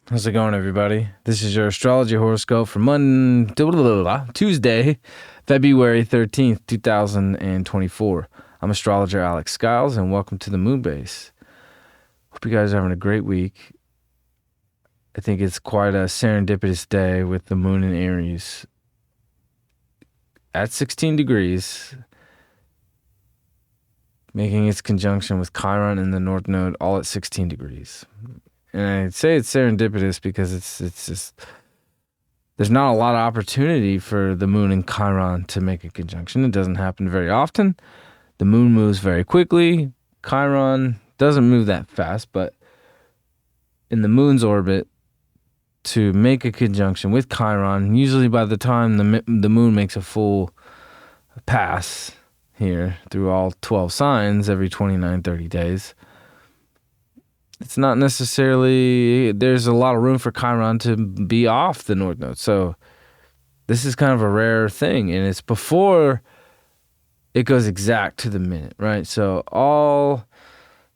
How's it going, everybody? This is your Astrology Horoscope for Tuesday, February 13th, 2024. I'm astrologer Alex Skyles, and welcome to the Moon Base. Hope you guys are having a great week. I think it's quite a serendipitous day with the moon in Aries at 16 degrees, making its conjunction with Chiron in the North Node, all at 16 degrees. And I'd say it's serendipitous because it's just, there's not a lot of opportunity for the moon and Chiron to make a conjunction. It doesn't happen very often. The moon moves very quickly. Chiron doesn't move that fast, but in the moon's orbit, to make a conjunction with Chiron, usually by the time the moon makes a full pass here through all 12 signs every 29, 30 days, it's not necessarily, there's a lot of room for Chiron to be off the North Node. So this is kind of a rare thing, and it's before it goes exact to the minute, right? So all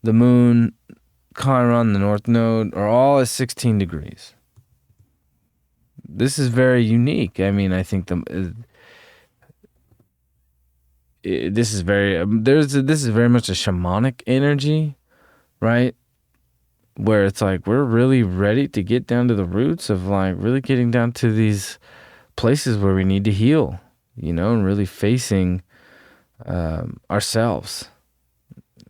the moon, Chiron, the North Node are all at 16 degrees. This is very unique. I mean, I think this is very much a shamanic energy, right? Where it's like we're really ready to get down to the roots of like really getting down to these places where we need to heal, and really facing ourselves,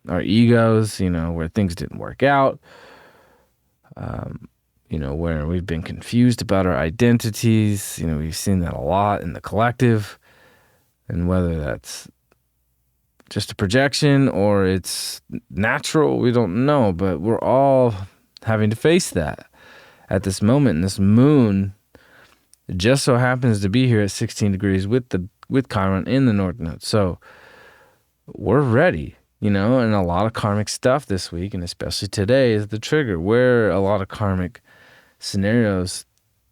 our egos, where things didn't work out, where we've been confused about our identities. We've seen that a lot in the collective, and whether that's just a projection or it's natural, we don't know, but we're all having to face that at this moment. And this moon just so happens to be here at 16 degrees with Chiron in the North Node. So we're ready, and a lot of karmic stuff this week, and especially today is the trigger where a lot of karmic scenarios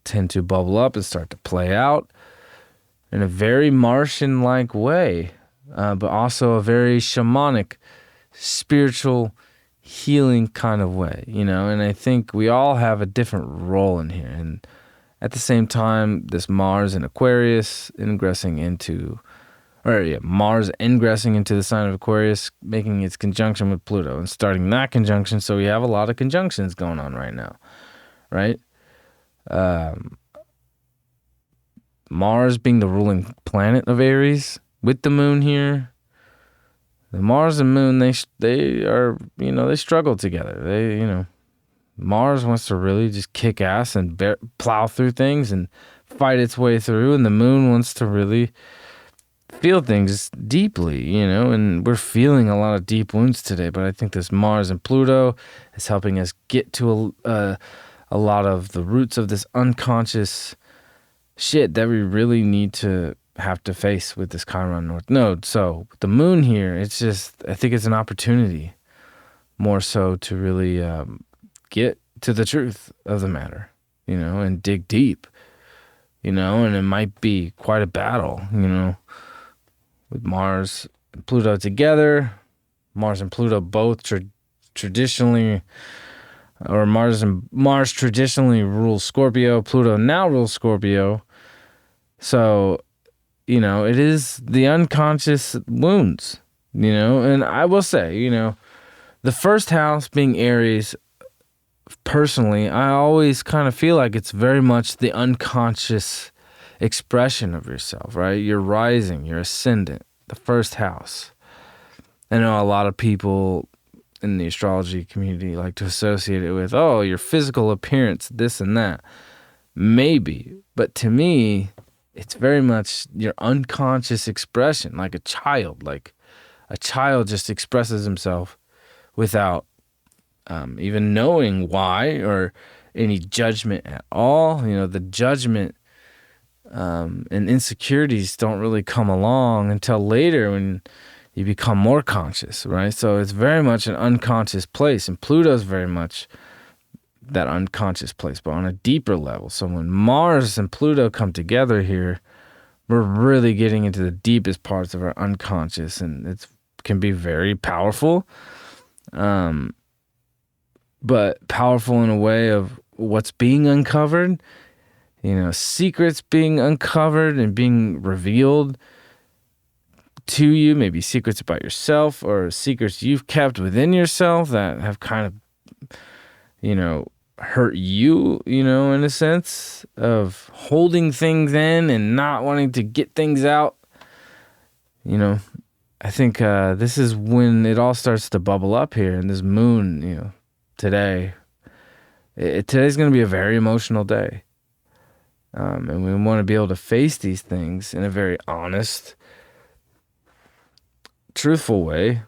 tend to bubble up and start to play out in a very Martian-like way. But also a very shamanic, spiritual, healing kind of way, and I think we all have a different role in here. And at the same time, this Mars in Aquarius Mars ingressing into the sign of Aquarius, making its conjunction with Pluto and starting that conjunction. So we have a lot of conjunctions going on right now, right? Mars being the ruling planet of Aries, with the moon here, the Mars and moon, they are, they struggle together. Mars wants to really just kick ass and plow through things and fight its way through, and the moon wants to really feel things deeply, and we're feeling a lot of deep wounds today. But I think this Mars and Pluto is helping us get to a lot of the roots of this unconscious shit that we really need to have to face with this Chiron North Node. So with the moon here, it's just, I think it's an opportunity more so to really get to the truth of the matter, and dig deep, and it might be quite a battle, with Mars and Pluto together. Mars and Pluto both traditionally, or Mars traditionally rules Scorpio. Pluto now rules Scorpio. So it is the unconscious wounds, and I will say, the first house being Aries, personally, I always kind of feel like it's very much the unconscious expression of yourself, right? Your rising, your ascendant, the first house. I know a lot of people in the astrology community like to associate it with, your physical appearance, this and that. Maybe, but to me, it's very much your unconscious expression, like a child. Like a child just expresses himself without even knowing why or any judgment at all. The judgment and insecurities don't really come along until later when you become more conscious, right? So it's very much an unconscious place, and Pluto's very much that unconscious place, but on a deeper level. So when Mars and Pluto come together here, we're really getting into the deepest parts of our unconscious, and it can be very powerful, but powerful in a way of what's being uncovered, secrets being uncovered and being revealed to you, maybe secrets about yourself or secrets you've kept within yourself that have kind of, hurt you, in a sense of holding things in and not wanting to get things out. I think this is when it all starts to bubble up here. And this moon, today, today's going to be a very emotional day. And we want to be able to face these things in a very honest, truthful way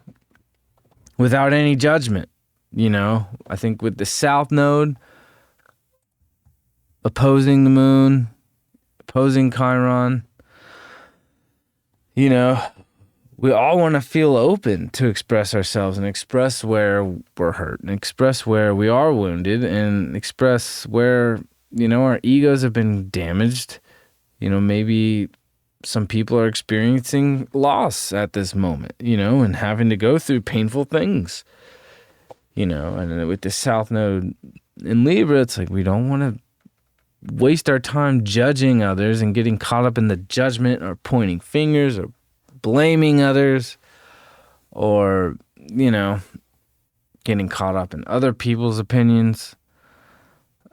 without any judgment. I think with the South Node opposing the moon, opposing Chiron, we all want to feel open to express ourselves and express where we're hurt and express where we are wounded and express where, our egos have been damaged. Maybe some people are experiencing loss at this moment, and having to go through painful things. And with the South Node in Libra, it's like we don't want to waste our time judging others and getting caught up in the judgment or pointing fingers or blaming others or, getting caught up in other people's opinions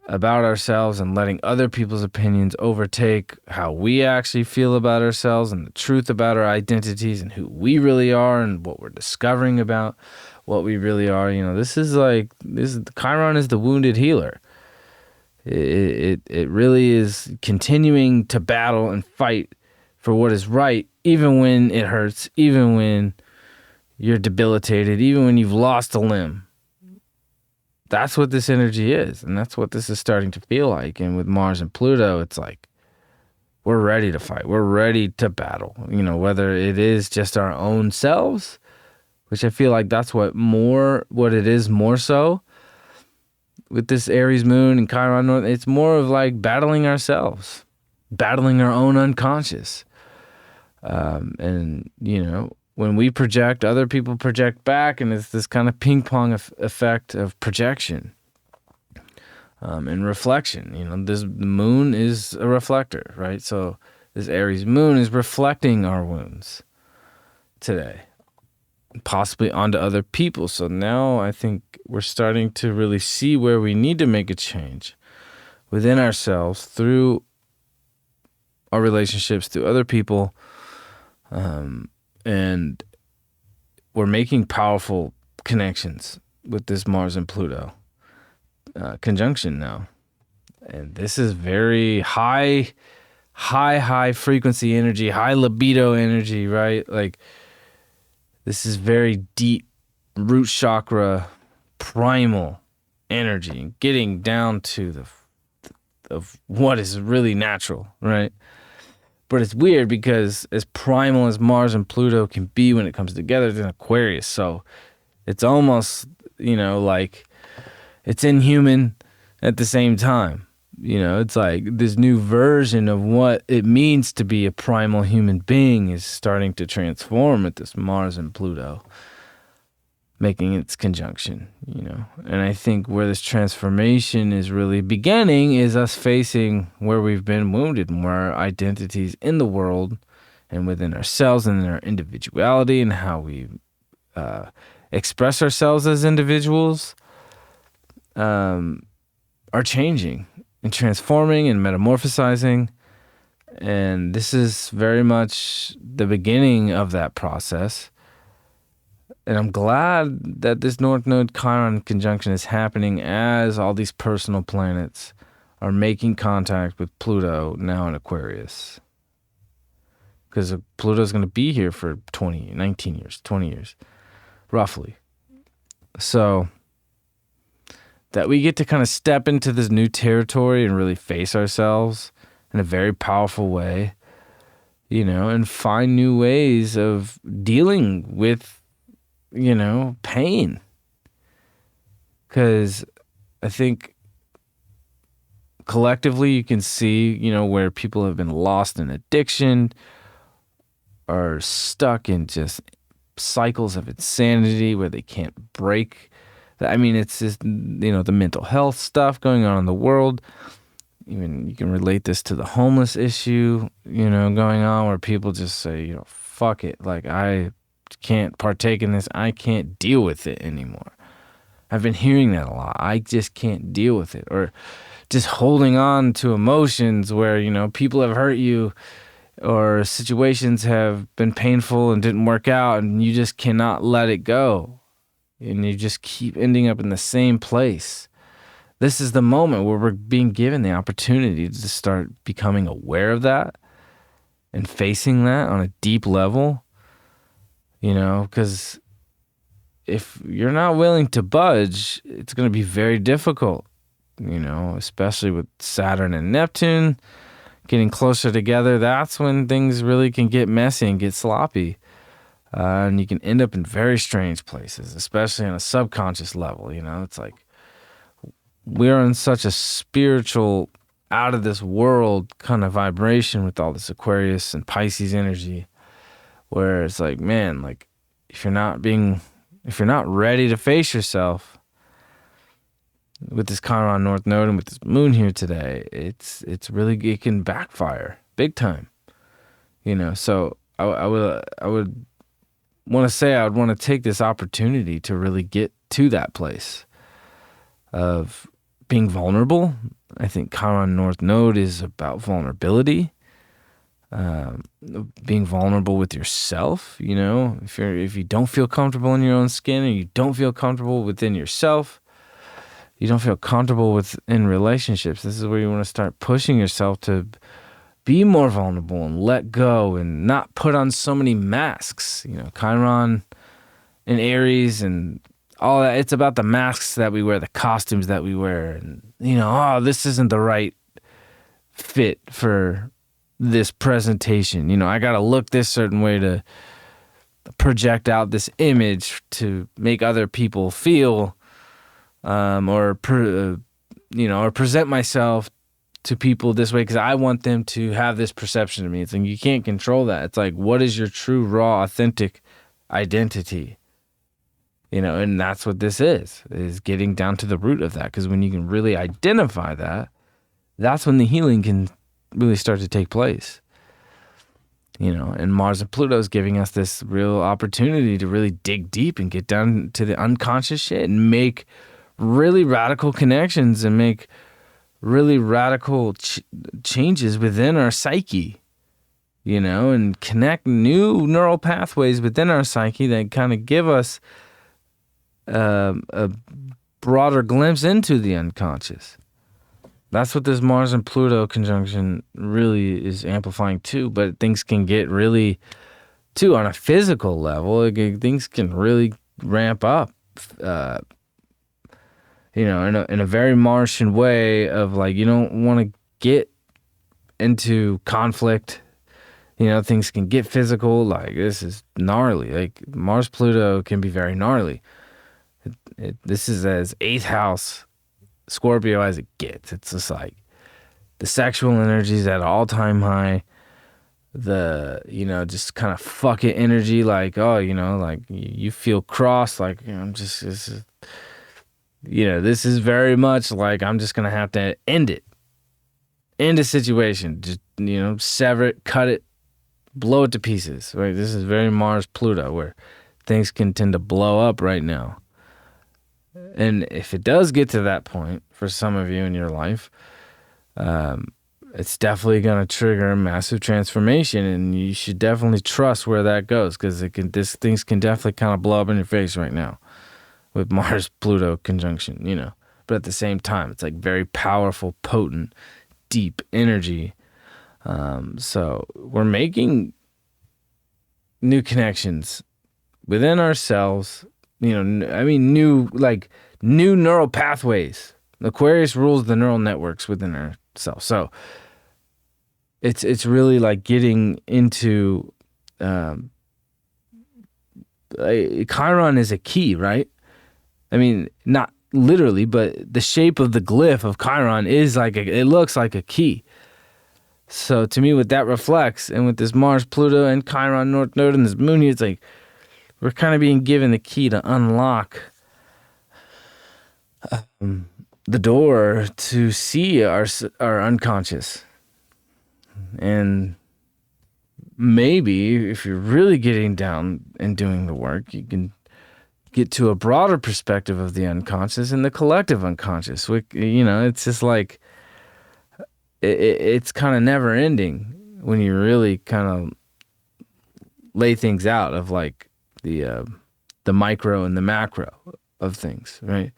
about ourselves and letting other people's opinions overtake how we actually feel about ourselves and the truth about our identities and who we really are and what we're discovering about what we really are. Chiron is the wounded healer. It really is continuing to battle and fight for what is right, even when it hurts, even when you're debilitated, even when you've lost a limb. That's what this energy is, and that's what this is starting to feel like. And with Mars and Pluto, it's like we're ready to fight. We're ready to battle, whether it is just our own selves, which I feel like that's what it is more so with this Aries moon and Chiron North. It's more of like battling ourselves, battling our own unconscious. And, when we project, other people project back, and it's this kind of ping pong effect of projection and reflection. The moon is a reflector, right? So this Aries moon is reflecting our wounds today, possibly onto other people. So now I think we're starting to really see where we need to make a change within ourselves through our relationships, through other people. And we're making powerful connections with this Mars and Pluto conjunction now. And this is very high frequency energy, high libido energy, right? Like this is very deep root chakra, primal energy, getting down to of what is really natural, right? But it's weird because as primal as Mars and Pluto can be when it comes together, it's in Aquarius. So it's almost, like it's inhuman at the same time. It's like this new version of what it means to be a primal human being is starting to transform at this Mars and Pluto making its conjunction, And I think where this transformation is really beginning is us facing where we've been wounded and where our identities in the world and within ourselves and in our individuality and how we express ourselves as individuals are changing and transforming and metamorphosizing. And this is very much the beginning of that process. And I'm glad that this North Node Chiron conjunction is happening as all these personal planets are making contact with Pluto now in Aquarius. Because Pluto's going to be here for 20 years, roughly. So that we get to kind of step into this new territory and really face ourselves in a very powerful way. and find new ways of dealing with, pain. Because I think collectively you can see, where people have been lost in addiction or stuck in just cycles of insanity where they can't break. I mean, it's just, the mental health stuff going on in the world. Even you can relate this to the homeless issue, going on where people just say, fuck it. Like, I can't partake in this. I can't deal with it anymore. I've been hearing that a lot. I just can't deal with it. Or just holding on to emotions where, people have hurt you or situations have been painful and didn't work out and you just cannot let it go. And you just keep ending up in the same place. This is the moment where we're being given the opportunity to start becoming aware of that and facing that on a deep level, because if you're not willing to budge, it's going to be very difficult, especially with Saturn and Neptune getting closer together. That's when things really can get messy and get sloppy. And you can end up in very strange places, especially on a subconscious level. It's like, we're in such a spiritual, out of this world kind of vibration with all this Aquarius and Pisces energy, where it's like, man, like if you're not ready to face yourself with this Chiron North Node and with this moon here today, it's really, it can backfire big time, So I would want to say I would want to take this opportunity to really get to that place of being vulnerable. I think Chiron North Node is about vulnerability, being vulnerable with yourself. If you don't feel comfortable in your own skin, and you don't feel comfortable within yourself, you don't feel comfortable in relationships. This is where you want to start pushing yourself to be more vulnerable and let go and not put on so many masks. Chiron and Aries and all that, it's about the masks that we wear, the costumes that we wear, and this isn't the right fit for this presentation. I gotta look this certain way to project out this image to make other people feel, or present myself to people this way because I want them to have this perception of me. It's like you can't control that. It's like, what is your true, raw, authentic identity? And that's what this is getting down to the root of that. Because when you can really identify that, that's when the healing can really start to take place. And Mars and Pluto is giving us this real opportunity to really dig deep and get down to the unconscious shit and make really radical connections and make really radical changes within our psyche, and connect new neural pathways within our psyche that kind of give us a broader glimpse into the unconscious. That's what this Mars and Pluto conjunction really is amplifying too. But things can get really, too, on a physical level, things can really ramp up, in a very Martian way of like, you don't want to get into conflict. Things can get physical. Like, this is gnarly. Like, Mars Pluto can be very gnarly. This is as 8th house Scorpio as it gets. It's just like the sexual energy is at an all-time high. The, just kind of fuck it energy, like, like you feel crossed, like, I'm just, this is very much like I'm just going to have to end a situation, just, sever it, cut it, blow it to pieces, right? This is very Mars Pluto where things can tend to blow up right now. And if it does get to that point for some of you in your life, it's definitely going to trigger a massive transformation, and you should definitely trust where that goes, because things can definitely kind of blow up in your face right now with Mars Pluto conjunction, But at the same time, it's like very powerful, potent, deep energy. So we're making new connections within ourselves. New neural pathways. Aquarius rules the neural networks within ourselves. So it's really like getting into Chiron is a key, right? I mean, not literally, but the shape of the glyph of Chiron is like it looks like a key. So to me, what that reflects, and with this Mars, Pluto, and Chiron North Node and this moon here, it's like we're kind of being given the key to unlock the door to see our unconscious. And maybe if you're really getting down and doing the work, you can get to a broader perspective of the unconscious and the collective unconscious. It's just like it's kind of never ending when you really kind of lay things out of like the micro and the macro of things, right?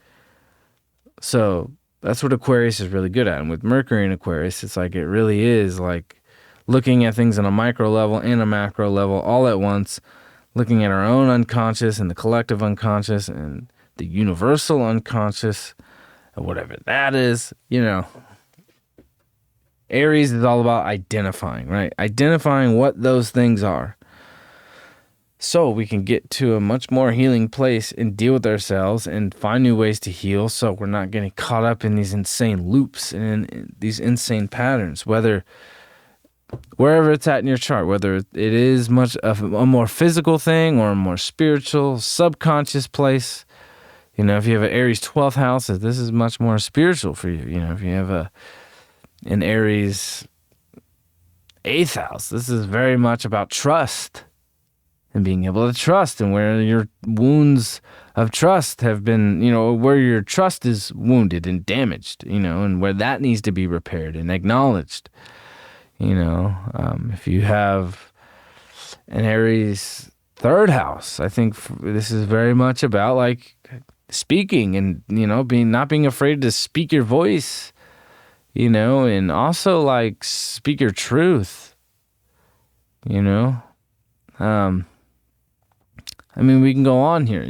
So that's what Aquarius is really good at. And with Mercury in Aquarius, it's like it really is like looking at things on a micro level and a macro level all at once, looking at our own unconscious and the collective unconscious and the universal unconscious, or whatever that is, Aries is all about identifying, right? Identifying what those things are. So we can get to a much more healing place and deal with ourselves and find new ways to heal, so we're not getting caught up in these insane loops and in these insane patterns, wherever it's at in your chart, whether it is much of a more physical thing or a more spiritual, subconscious place. If you have an Aries 12th house, this is much more spiritual for you. If you have an Aries 8th house, this is very much about trust and being able to trust, and where your wounds of trust have been, where your trust is wounded and damaged, and where that needs to be repaired and acknowledged. If you have an Aries 3rd house, I think this is very much about like speaking and, not being afraid to speak your voice, and also like speak your truth, we can go on here,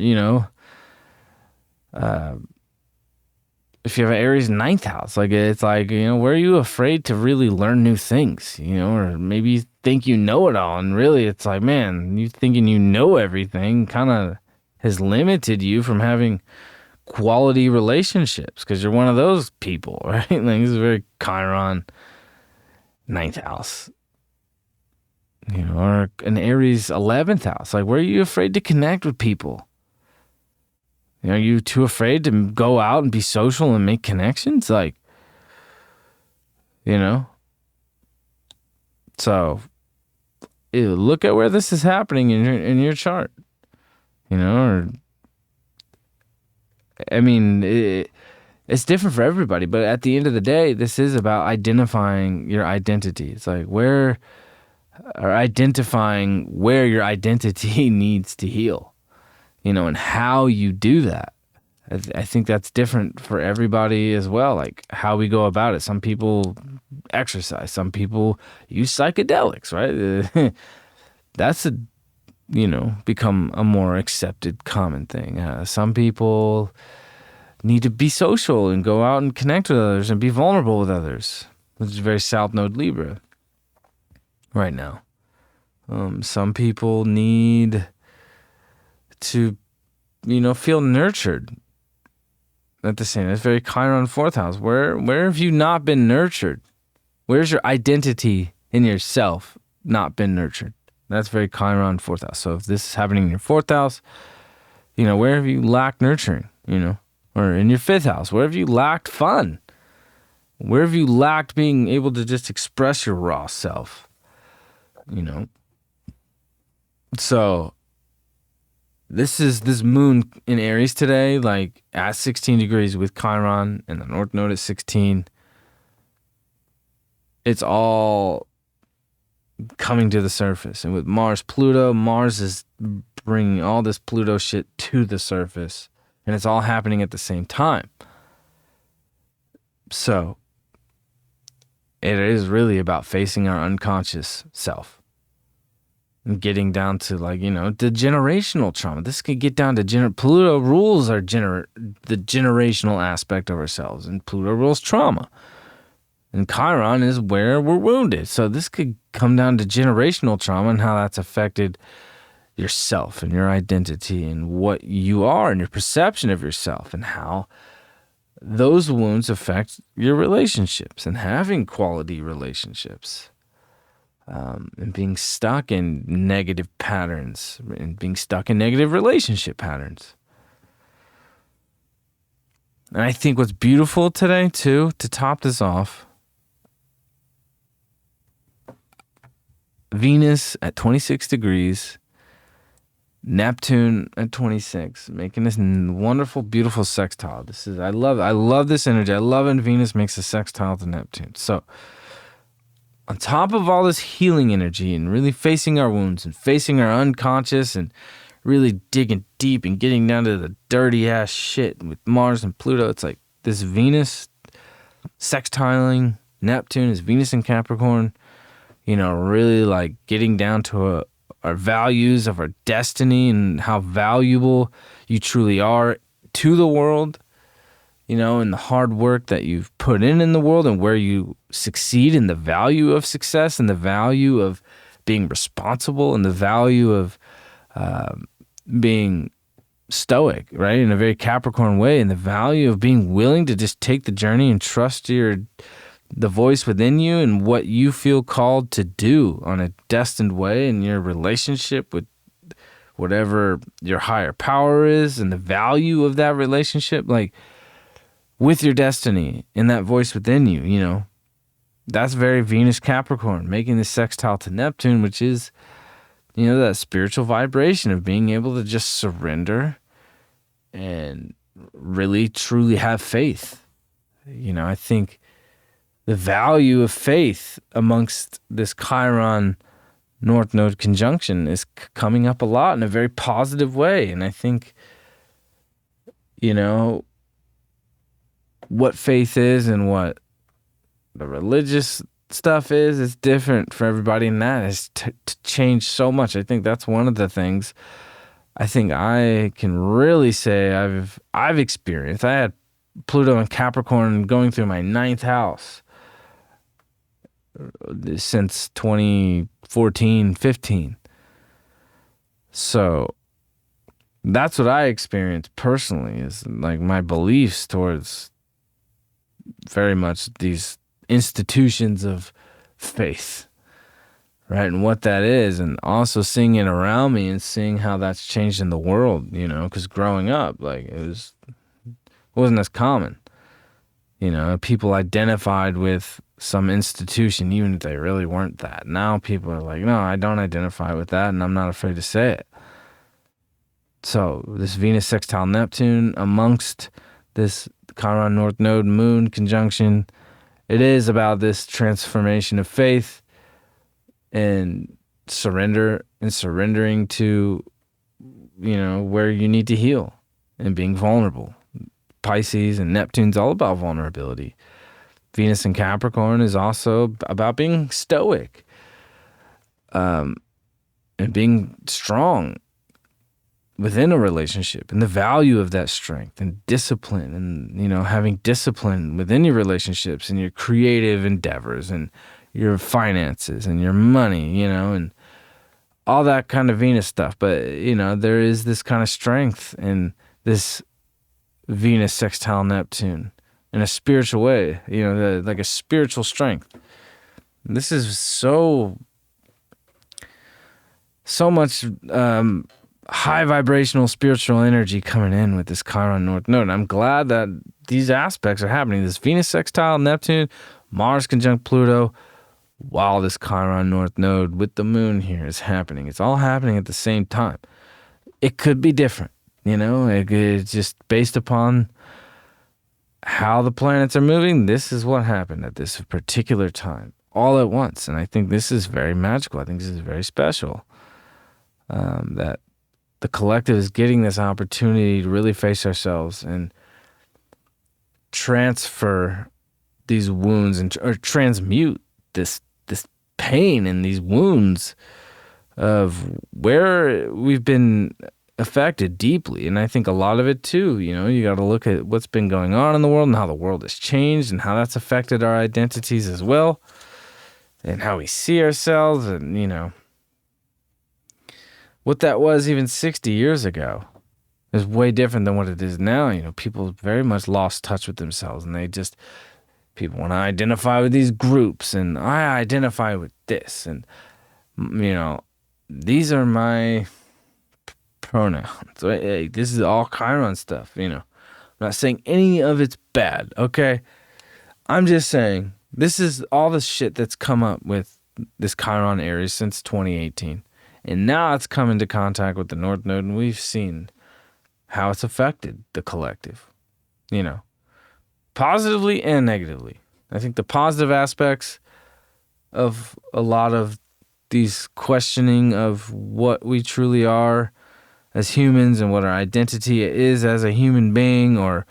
if you have an Aries 9th house, like it's like, where are you afraid to really learn new things, or maybe you think you know it all, and really it's like, man, you thinking you know everything kind of has limited you from having quality relationships, because you're one of those people, right? Like this is very Chiron 9th house. Or an Aries 11th house. Like, where are you afraid to connect with people? Are you too afraid to go out and be social and make connections? Like, So, look at where this is happening in your chart. It's different for everybody, but at the end of the day, this is about identifying your identity. It's like identifying where your identity needs to heal, and how you do that. I think that's different for everybody as well, like how we go about it. Some people exercise, some people use psychedelics, right? That's become a more accepted common thing. Some people need to be social and go out and connect with others and be vulnerable with others, which is very South Node Libra right now. Some people need to, feel nurtured at the same. It's very Chiron 4th house. Where have you not been nurtured? Where's your identity in yourself not been nurtured? That's very Chiron 4th house. So if this is happening in your 4th house, where have you lacked nurturing? Or in your 5th house, where have you lacked fun? Where have you lacked being able to just express your raw self? So this moon in Aries today, like at 16 degrees with Chiron and the North Node at 16. It's all coming to the surface. And with Mars, Pluto, Mars is bringing all this Pluto shit to the surface. And it's all happening at the same time. So it is really about facing our unconscious self. And getting down to the generational trauma. This could get down to Pluto rules the generational aspect of ourselves, and Pluto rules trauma. And Chiron is where we're wounded. So this could come down to generational trauma and how that's affected yourself and your identity and what you are and your perception of yourself, and how those wounds affect your relationships and having quality relationships, and being stuck in negative patterns and being stuck in negative relationship patterns. And I think what's beautiful today, too, to top this off, Venus at 26 degrees, Neptune at 26, making this wonderful, beautiful sextile. I love this energy. I love when Venus makes a sextile to Neptune. So, on top of all this healing energy and really facing our wounds and facing our unconscious and really digging deep and getting down to the dirty ass shit with Mars and Pluto, it's like this Venus sextiling Neptune is Venus in Capricorn, really like getting down to our values of our destiny and how valuable you truly are to the world, and the hard work that you've put in the world, and where you succeed, and the value of success, and the value of being responsible, and the value of being stoic, right, in a very Capricorn way, and the value of being willing to just take the journey and trust the voice within you and what you feel called to do on a destined way in your relationship with whatever your higher power is, and the value of that relationship, like with your destiny and that voice within you, that's very Venus Capricorn, making this sextile to Neptune, which is, that spiritual vibration of being able to just surrender and really truly have faith. I think the value of faith amongst this Chiron North Node conjunction is coming up a lot in a very positive way. And I think, what faith is and what the religious stuff is different for everybody, and that has changed so much. I think that's one of the things I think I can really say I've experienced. I had Pluto and Capricorn going through my 9th house since 2014, 15. So that's what I experienced personally, is like my beliefs towards very much these institutions of faith, right? And what that is, and also seeing it around me and seeing how that's changed in the world, because growing up, like it wasn't as common. People identified with some institution, even if they really weren't that. Now people are like, no, I don't identify with that, and I'm not afraid to say it. So this Venus sextile Neptune amongst this Chiron North Node Moon conjunction, it is about this transformation of faith and surrendering to, where you need to heal and being vulnerable. Pisces and Neptune's all about vulnerability. Venus in Capricorn is also about being stoic, and being strong within a relationship, and the value of that strength and discipline, and having discipline within your relationships and your creative endeavors and your finances and your money, and all that kind of Venus stuff. But there is this kind of strength in this Venus sextile Neptune in a spiritual way, like a spiritual strength. This is so much high vibrational spiritual energy coming in with this Chiron North Node. And I'm glad that these aspects are happening. This Venus sextile Neptune, Mars conjunct Pluto, while this Chiron North Node with the moon here is happening. It's all happening at the same time. It could be different, it's just based upon how the planets are moving. This is what happened at this particular time, all at once. And I think this is very magical. I think this is very special, that the collective is getting this opportunity to really face ourselves and transfer these wounds or transmute this pain and these wounds of where we've been affected deeply. And I think a lot of it too, you got to look at what's been going on in the world and how the world has changed and how that's affected our identities as well and how we see ourselves and, what that was even 60 years ago is way different than what it is now. People very much lost touch with themselves and people want to identify with these groups and I identify with this and, these are my pronouns. Hey, this is all Chiron stuff, I'm not saying any of it's bad, okay? I'm just saying this is all the shit that's come up with this Chiron Aries since 2018. And now it's come into contact with the North Node, and we've seen how it's affected the collective, positively and negatively. I think the positive aspects of a lot of these questioning of what we truly are as humans and what our identity is as a human being, or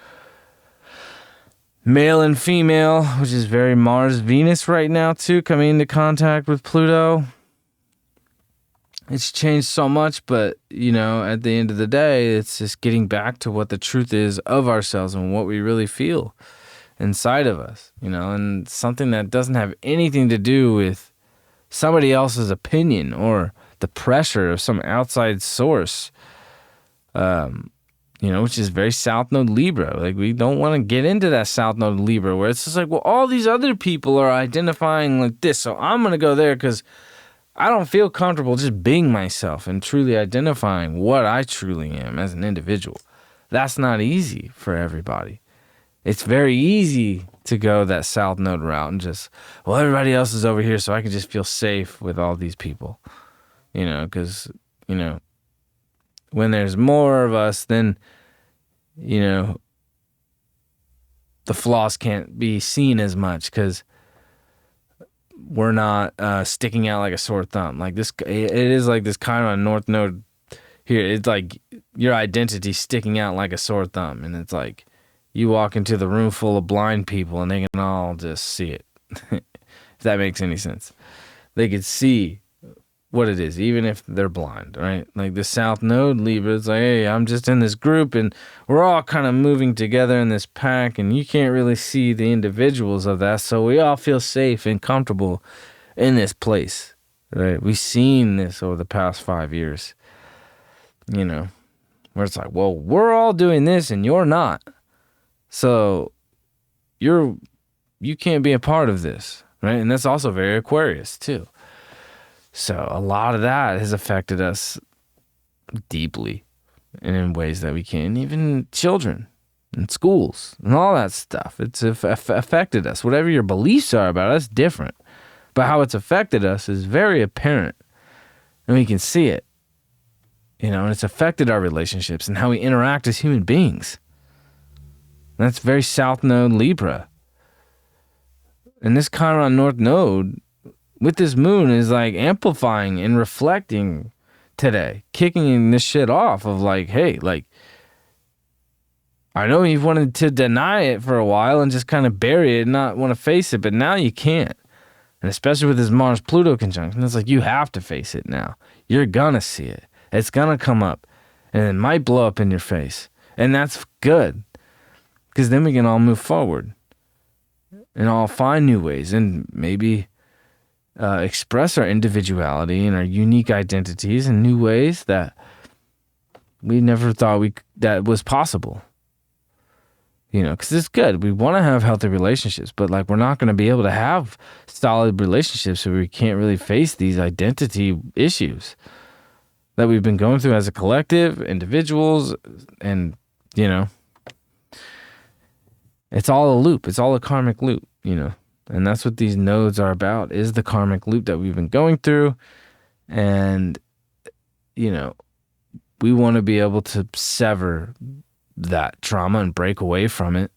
male and female, which is very Mars-Venus right now too, coming into contact with Pluto. It's changed so much, but, at the end of the day, it's just getting back to what the truth is of ourselves and what we really feel inside of us, and something that doesn't have anything to do with somebody else's opinion or the pressure of some outside source, which is very South Node Libra. Like, we don't want to get into that South Node Libra where it's just like, well, all these other people are identifying like this, so I'm going to go there because I don't feel comfortable just being myself and truly identifying what I truly am as an individual. That's not easy for everybody. It's very easy to go that South Node route and just, well, everybody else is over here, so I can just feel safe with all these people. Because, when there's more of us, then, the flaws can't be seen as much because we're not sticking out like a sore thumb. Like this, it is like this Chiron North Node here. It's like your identity sticking out like a sore thumb, and it's like you walk into the room full of blind people, and they can all just see it. If that makes any sense, they could see what it is, even if they're blind, right? Like the South Node Libra, it's like, hey, I'm just in this group, and we're all kind of moving together in this pack, and you can't really see the individuals of that, so we all feel safe and comfortable in this place, right? We've seen this over the past 5 years, where it's like, well, we're all doing this, and you're not, so you can't be a part of this, right? And that's also very Aquarius, too. So a lot of that has affected us deeply and in ways that we can't, even children and schools and all that stuff. It's affected us. Whatever your beliefs are about us, different. But how it's affected us is very apparent. And we can see it. And it's affected our relationships and how we interact as human beings. And that's very South Node Libra. And this Chiron North Node with this moon is like amplifying and reflecting today, kicking this shit off of like, hey, like, I know you've wanted to deny it for a while and just kind of bury it and not want to face it, but now you can't. And especially with this Mars-Pluto conjunction, it's like you have to face it now. You're gonna see it. It's gonna come up and it might blow up in your face. And that's good because then we can all move forward and all find new ways and maybe express our individuality and our unique identities in new ways that we never thought that was possible. Because it's good. We want to have healthy relationships, but like we're not going to be able to have solid relationships if we can't really face these identity issues that we've been going through as a collective, individuals, and it's all a loop. It's all a karmic loop, And that's what these nodes are about, is the karmic loop that we've been going through. And, we want to be able to sever that trauma and break away from it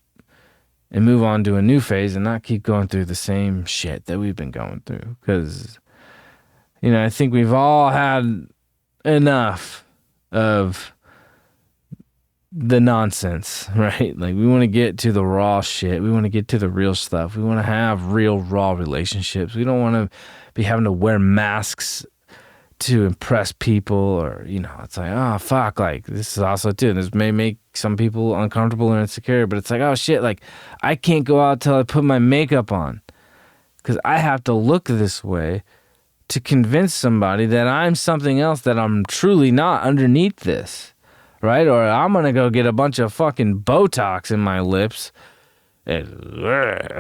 and move on to a new phase and not keep going through the same shit that we've been going through. Because, I think we've all had enough of the nonsense, right? Like we want to get to the raw shit. We want to get to the real stuff. We want to have real raw relationships. We don't want to be having to wear masks to impress people, or, you know, it's like, oh, fuck, like, this is also too. This may make some people uncomfortable or insecure, but it's like, oh, shit, like, I can't go out till I put my makeup on because I have to look this way to convince somebody that I'm something else that I'm truly not underneath this, right? Or I'm going to go get a bunch of fucking Botox in my lips.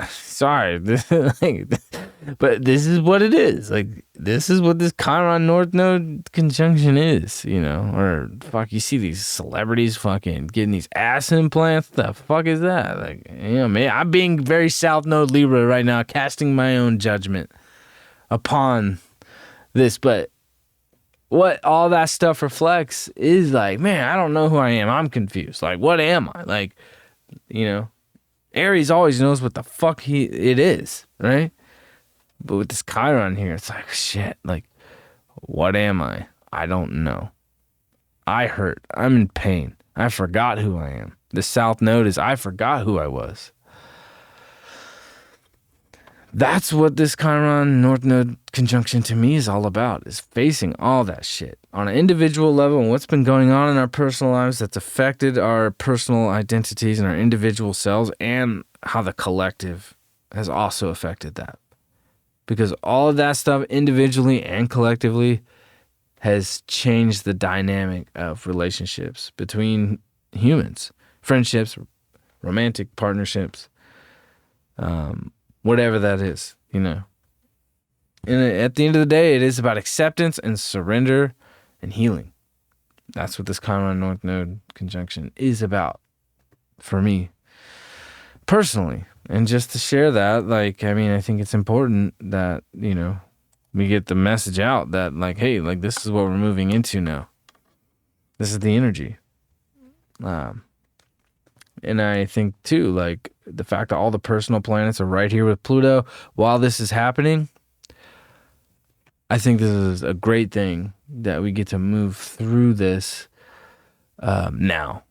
Sorry, but this is what it is. Like, this is what this Chiron North Node conjunction is, you know? Or, fuck, you see these celebrities fucking getting these ass implants. The fuck is that? Like, you know, man, I'm being very South Node Libra right now, casting my own judgment upon this, but what all that stuff reflects is like, man, I don't know who I am. I'm confused. Like, what am I? Like, you know, Aries always knows what the fuck it is, right? But with this Chiron here, it's like, shit, like, what am I? I don't know. I hurt. I'm in pain. I forgot who I am. The South Node is, I forgot who I was. That's what this Chiron North Node conjunction to me is all about, is facing all that shit on an individual level and what's been going on in our personal lives that's affected our personal identities and our individual selves, and how the collective has also affected that. Because all of that stuff individually and collectively has changed the dynamic of relationships between humans, friendships, romantic partnerships, whatever that is, you know. And at the end of the day, it is about acceptance and surrender and healing. That's what this Chiron North Node conjunction is about for me personally. And just to share that, like, I mean, I think it's important that, you know, we get the message out that, like, hey, like, this is what we're moving into now. This is the energy. And I think, too, like, the fact that all the personal planets are right here with Pluto while this is happening, I think this is a great thing that we get to move through this now.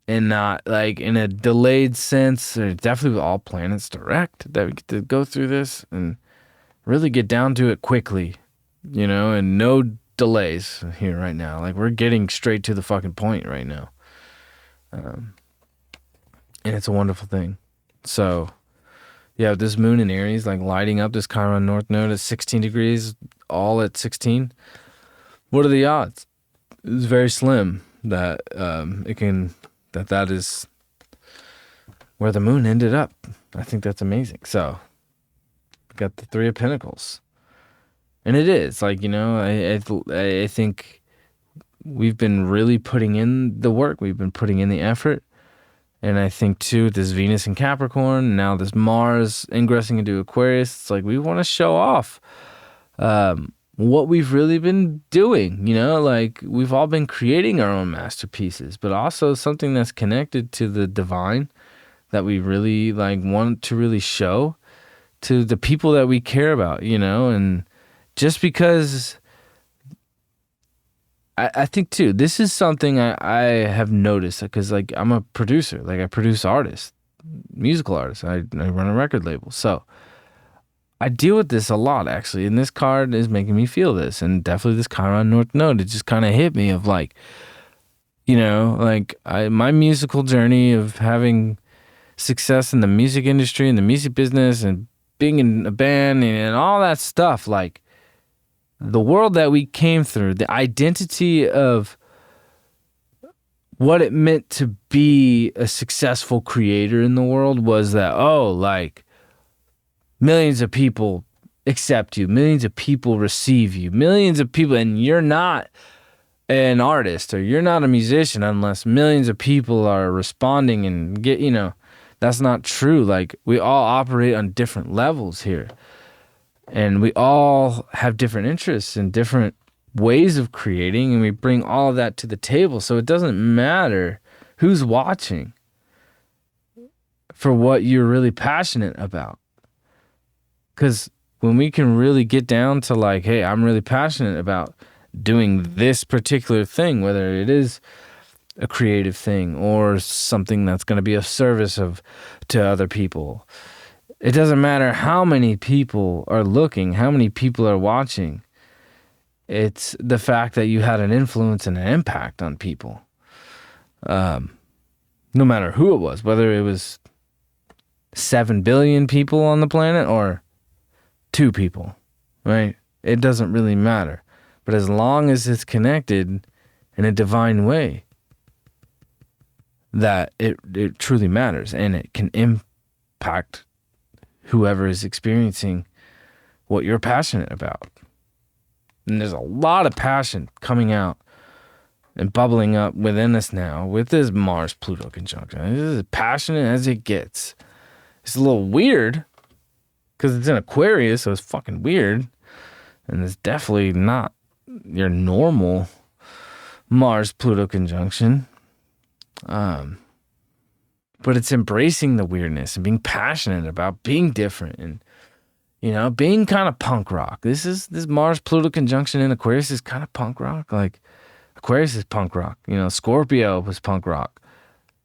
And not, like, in a delayed sense, or definitely with all planets direct, that we get to go through this and really get down to it quickly, you know, and no delays here right now. Like, we're getting straight to the fucking point right now. And it's a wonderful thing. So, yeah, this moon in Aries, like, lighting up this Chiron North Node at 16 degrees, all at 16. What are the odds? It's very slim that that is where the moon ended up. I think that's amazing. So, we got the Three of Pentacles. And it is, like, you know, I think we've been really putting in the work. We've been putting in the effort. And I think, too, this Venus in Capricorn, now this Mars ingressing into Aquarius, it's like we want to show off what we've really been doing, you know? Like, we've all been creating our own masterpieces, but also something that's connected to the divine that we really, like, want to really show to the people that we care about, you know? And just because... I think, too, this is something I have noticed, because, like, I'm a producer. Like, I produce artists, musical artists. I run a record label. So I deal with this a lot, actually. And this card is making me feel this. And definitely this Chiron North Node, it just kind of hit me of, like, you know, like, my musical journey of having success in the music industry and the music business and being in a band and all that stuff, like, the world that we came through, the identity of what it meant to be a successful creator in the world was that, oh, like, millions of people accept you, millions of people receive you, millions of people, and you're not an artist or you're not a musician unless millions of people are responding and get, you know, that's not true. Like, we all operate on different levels here. And we all have different interests and different ways of creating, and we bring all of that to the table. So it doesn't matter who's watching for what you're really passionate about. Because when we can really get down to, like, hey, I'm really passionate about doing this particular thing, whether it is a creative thing or something that's going to be a service to other people. It doesn't matter how many people are looking, how many people are watching. It's the fact that you had an influence and an impact on people. No matter who it was, whether it was 7 billion people on the planet or 2 people, right? It doesn't really matter. But as long as it's connected in a divine way, that it truly matters, and it can impact whoever is experiencing what you're passionate about. And there's a lot of passion coming out and bubbling up within us now with this Mars-Pluto conjunction. It's as passionate as it gets. It's a little weird because it's in Aquarius, so it's fucking weird. And it's definitely not your normal Mars-Pluto conjunction. But it's embracing the weirdness and being passionate about being different and, you know, being kind of punk rock. This Mars-Pluto conjunction in Aquarius is kind of punk rock. Like, Aquarius is punk rock. You know, Scorpio was punk rock.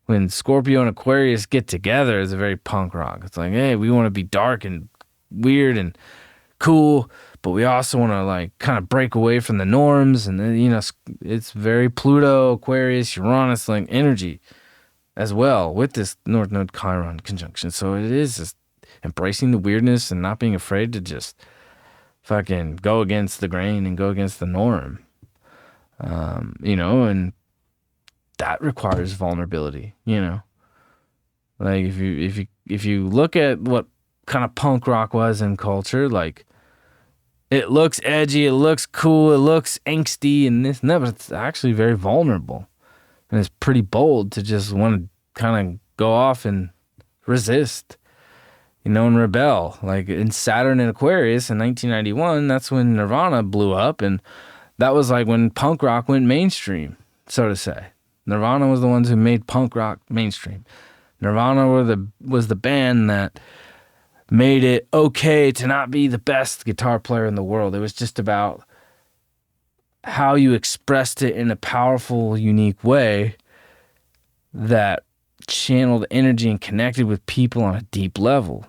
When Scorpio and Aquarius get together, it's a very punk rock. It's like, hey, we want to be dark and weird and cool, but we also want to, like, kind of break away from the norms. And then, you know, it's very Pluto, Aquarius, Uranus like energy as well with this North Node Chiron conjunction. So it is just embracing the weirdness and not being afraid to just fucking go against the grain and go against the norm. You know, and that requires vulnerability, you know. Like if you look at what kind of punk rock was in culture, like, it looks edgy, it looks cool, it looks angsty and this and that, but it's actually very vulnerable. And it's pretty bold to just want to kind of go off and resist, you know, and rebel. Like in Saturn and Aquarius in 1991, that's when Nirvana blew up, and that was like when punk rock went mainstream, so to say. Nirvana was the ones who made punk rock mainstream. Nirvana was the band that made it okay to not be the best guitar player in the world. It was just about how you expressed it in a powerful, unique way that channeled energy and connected with people on a deep level.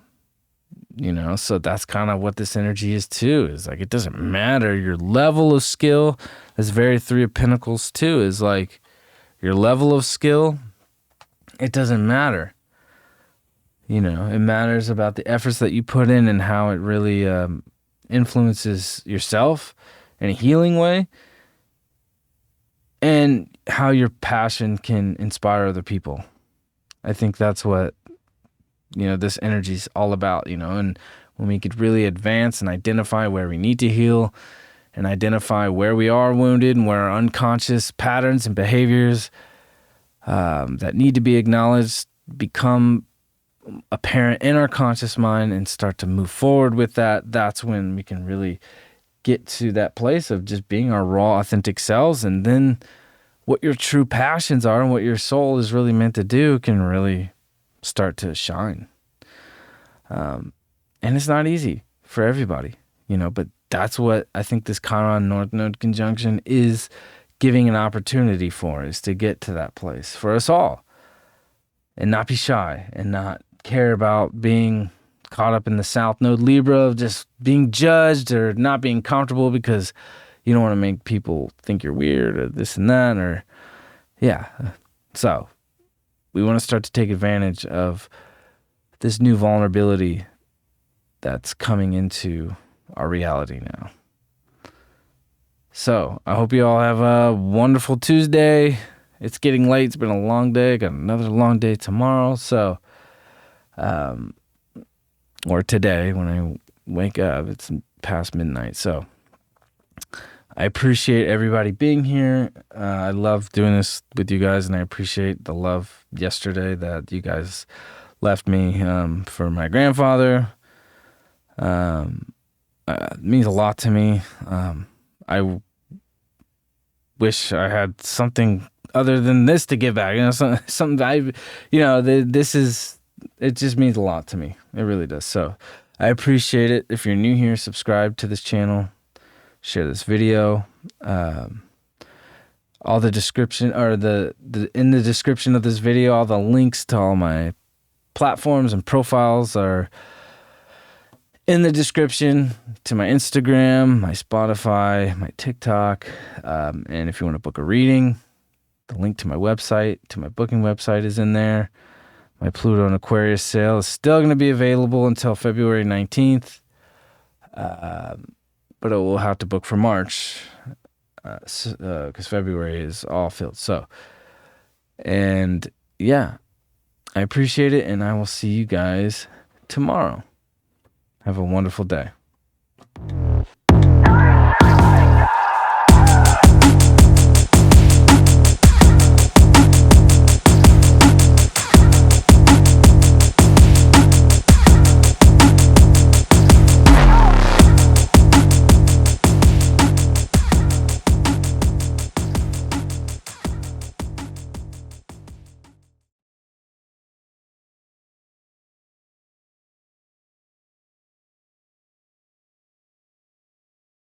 You know, so that's kind of what this energy is too. Is like, it doesn't matter your level of skill. That's very Three of Pentacles too, is like your level of skill, it doesn't matter. You know, it matters about the efforts that you put in and how it really influences yourself in a healing way, and how your passion can inspire other people. I think that's what, you know, this energy is all about, you know. And when we could really advance and identify where we need to heal and identify where we are wounded and where our unconscious patterns and behaviors that need to be acknowledged become apparent in our conscious mind and start to move forward with that, that's when we can really get to that place of just being our raw, authentic selves. And then what your true passions are and what your soul is really meant to do can really start to shine. And it's not easy for everybody, you know, but that's what I think this Chiron North Node conjunction is giving an opportunity for, is to get to that place for us all and not be shy and not care about being caught up in the South Node Libra of just being judged or not being comfortable because you don't want to make people think you're weird or this and that, or yeah. So we want to start to take advantage of this new vulnerability that's coming into our reality now. So I hope you all have a wonderful Tuesday. It's getting late. It's been a long day. Got another long day tomorrow. So, or today when I wake up, it's past midnight. So I appreciate everybody being here. I love doing this with you guys, and I appreciate the love yesterday that you guys left me for my grandfather. It means a lot to me. I wish I had something other than this to give back. You know, something it just means a lot to me. It really does. So I appreciate it. If you're new here, subscribe to this channel, share this video. All the description, or in the description of this video, all the links to all my platforms and profiles are in the description to my Instagram, my Spotify, my TikTok. And if you want to book a reading, the link to my website, to my booking website is in there. My Pluto and Aquarius sale is still going to be available until February 19th. But it will have to book for March because February is all filled. So, and yeah, I appreciate it, and I will see you guys tomorrow. Have a wonderful day.